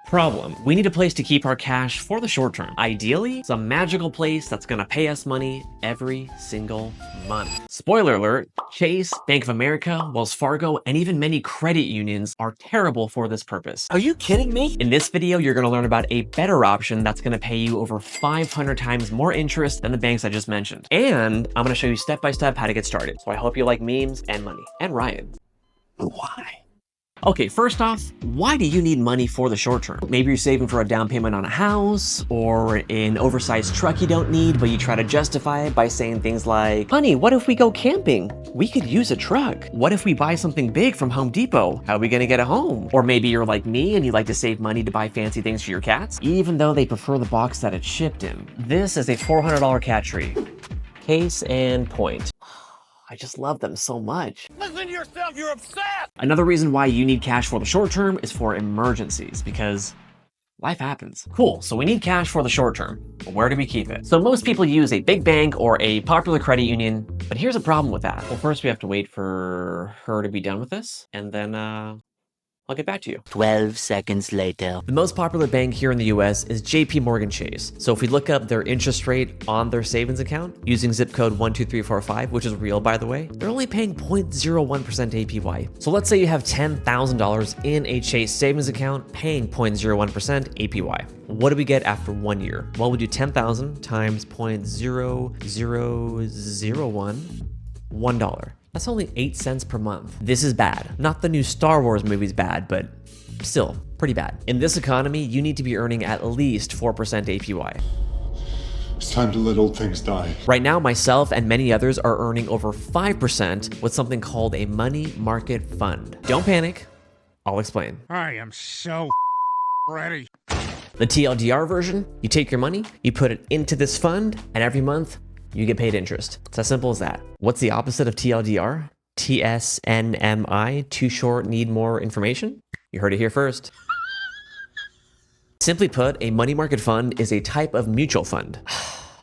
Problem: we need a place to keep our cash for the short term. Ideally, it's a magical place that's gonna pay us money every single month. Spoiler alert, Chase, Bank of America, Wells Fargo, and even many credit unions are terrible for this purpose. Are you kidding me? In this video, you're gonna learn about a better option that's gonna pay you over 500 times more interest than the banks I just mentioned. And I'm gonna show you step-by-step how to get started. So I hope you like memes and money. And Ryan. Why? Okay, first off, why do you need money for the short term? Maybe you're saving for a down payment on a house or an oversized truck you don't need, but you try to justify it by saying things like, honey, what if we go camping? We could use a truck. What if we buy something big from Home Depot? How are we gonna get it home? Or maybe you're like me and you like to save money to buy fancy things for your cats, even though they prefer the box that it's shipped in. This is a $400 cat tree. Case in point. I just love them so much. Listen to yourself, you're upset! Another reason why you need cash for the short term is for emergencies, because life happens. Cool, so we need cash for the short term, but where do we keep it? So most people use a big bank or a popular credit union, but here's a problem with that. Well, first we have to wait for her to be done with this, and then I'll get back to you. 12 seconds later. The most popular bank here in the US is JP Morgan Chase. So if we look up their interest rate on their savings account using zip code 12345, which is real by the way, they're only paying 0.01% APY. So let's say you have $10,000 in a Chase savings account paying 0.01% APY. What do we get after 1 year? Well, we do 10,000 times 0.0001, $1. That's only 8 cents per month. This is bad. Not the new Star Wars movie's bad, but still pretty bad. In this economy, you need to be earning at least 4% APY. It's time to let old things die. Right now, myself and many others are earning over 5% with something called a money market fund. Don't panic, I'll explain. I am so ready. The TLDR version, you take your money, you put it into this fund, and every month, you get paid interest. It's as simple as that. What's the opposite of TLDR? TSNMI, too short, need more information? You heard it here first. Simply put, a money market fund is a type of mutual fund.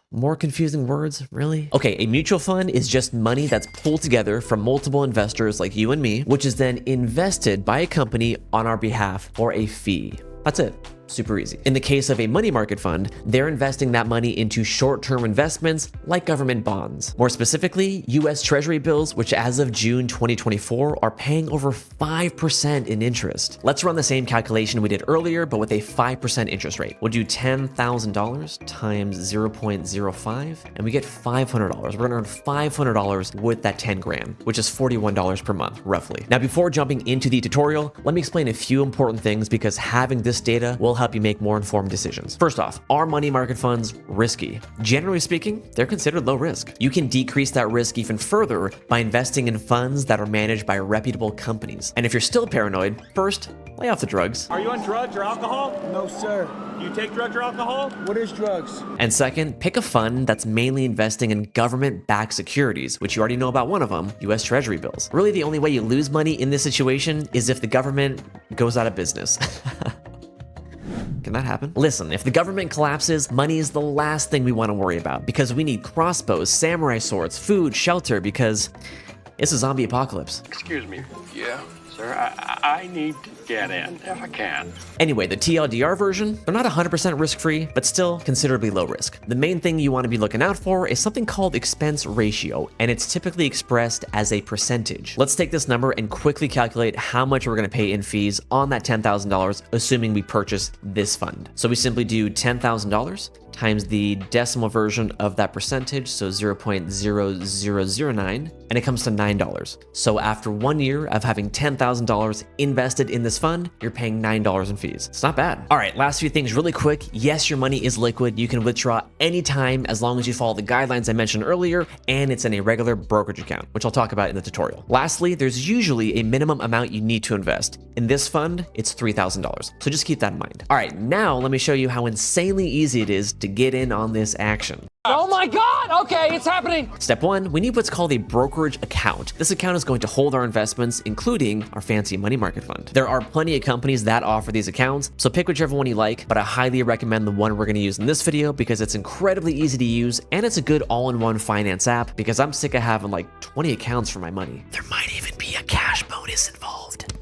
More confusing words, really? Okay, a mutual fund is just money that's pulled together from multiple investors like you and me, which is then invested by a company on our behalf for a fee. That's it. Super easy. In the case of a money market fund, they're investing that money into short-term investments like government bonds. More specifically, US Treasury bills, which as of June 2024 are paying over 5% in interest. Let's run the same calculation we did earlier, but with a 5% interest rate. We'll do $10,000 times 0.05, and we get $500. We're gonna earn $500 with that 10 grand, which is $41 per month, roughly. Now, before jumping into the tutorial, let me explain a few important things because having this data will help you make more informed decisions. First off, are money market funds risky? Generally speaking, they're considered low risk. You can decrease that risk even further by investing in funds that are managed by reputable companies. And if you're still paranoid, first, lay off the drugs. Are you on drugs or alcohol? No, sir. Do you take drugs or alcohol? What is drugs? And second, pick a fund that's mainly investing in government-backed securities, which you already know about one of them, US Treasury bills. Really, the only way you lose money in this situation is if the government goes out of business. Can that happen? Listen, if the government collapses, money is the last thing we want to worry about because we need crossbows, samurai swords, food, shelter, because it's a zombie apocalypse. Excuse me. Yeah? Sir, I need to get in if I can. Anyway, the TLDR version, they're not 100% risk-free, but still considerably low risk. The main thing you want to be looking out for is something called expense ratio, and it's typically expressed as a percentage. Let's take this number and quickly calculate how much we're going to pay in fees on that $10,000, assuming we purchase this fund. So we simply do $10,000 times the decimal version of that percentage, so 0.0009, and it comes to $9. So after 1 year of having $10,000 invested in this fund, you're paying $9 in fees. It's not bad. All right, last few things really quick. Yes, your money is liquid. You can withdraw anytime as long as you follow the guidelines I mentioned earlier, and it's in a regular brokerage account, which I'll talk about in the tutorial. Lastly, there's usually a minimum amount you need to invest. In this fund, it's $3,000. So just keep that in mind. All right, now let me show you how insanely easy it is to get in on this action. Oh my God! Okay, it's happening! Step one, we need what's called a brokerage account. This account is going to hold our investments, including our fancy money market fund. There are plenty of companies that offer these accounts, so pick whichever one you like, but I highly recommend the one we're gonna use in this video because it's incredibly easy to use and it's a good all-in-one finance app because I'm sick of having like 20 accounts for my money. There might even be a cash bonus involved.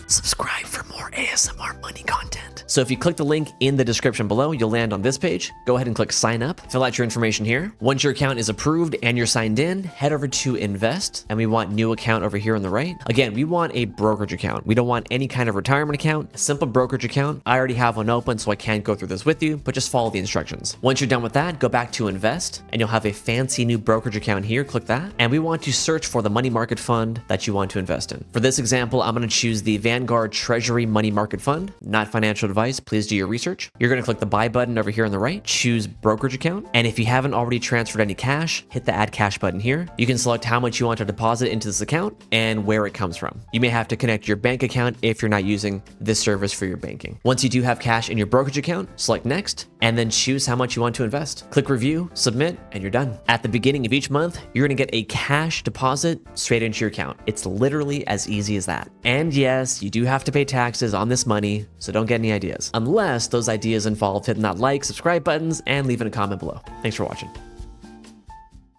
Subscribe more ASMR money content. So if you click the link in the description below, you'll land on this page. Go ahead and click sign up, fill out your information here. Once your account is approved and you're signed in, head over to invest, and we want new account over here on the right. Again, we want a brokerage account. We don't want any kind of retirement account, a simple brokerage account. I already have one open, so I can't go through this with you, but just follow the instructions. Once you're done with that, go back to invest, and you'll have a fancy new brokerage account here. Click that, and we want to search for the money market fund that you want to invest in. For this example, I'm going to choose the Vanguard Treasury Money Market Fund. Not financial advice, please do your research. You're going to click the buy button over here on the right, choose brokerage account, and if you haven't already transferred any cash, hit the add cash button here. You can select how much you want to deposit into this account and where it comes from. You may have to connect your bank account if you're not using this service for your banking. Once you do have cash in your brokerage account, select next, and then choose how much you want to invest. Click review, submit, and you're done. At the beginning of each month, you're going to get a cash deposit straight into your account. It's literally as easy as that. And yes, you do have to pay taxes on this money, so don't get any ideas. Unless those ideas involve hitting that like, subscribe buttons, and leaving a comment below. Thanks for watching.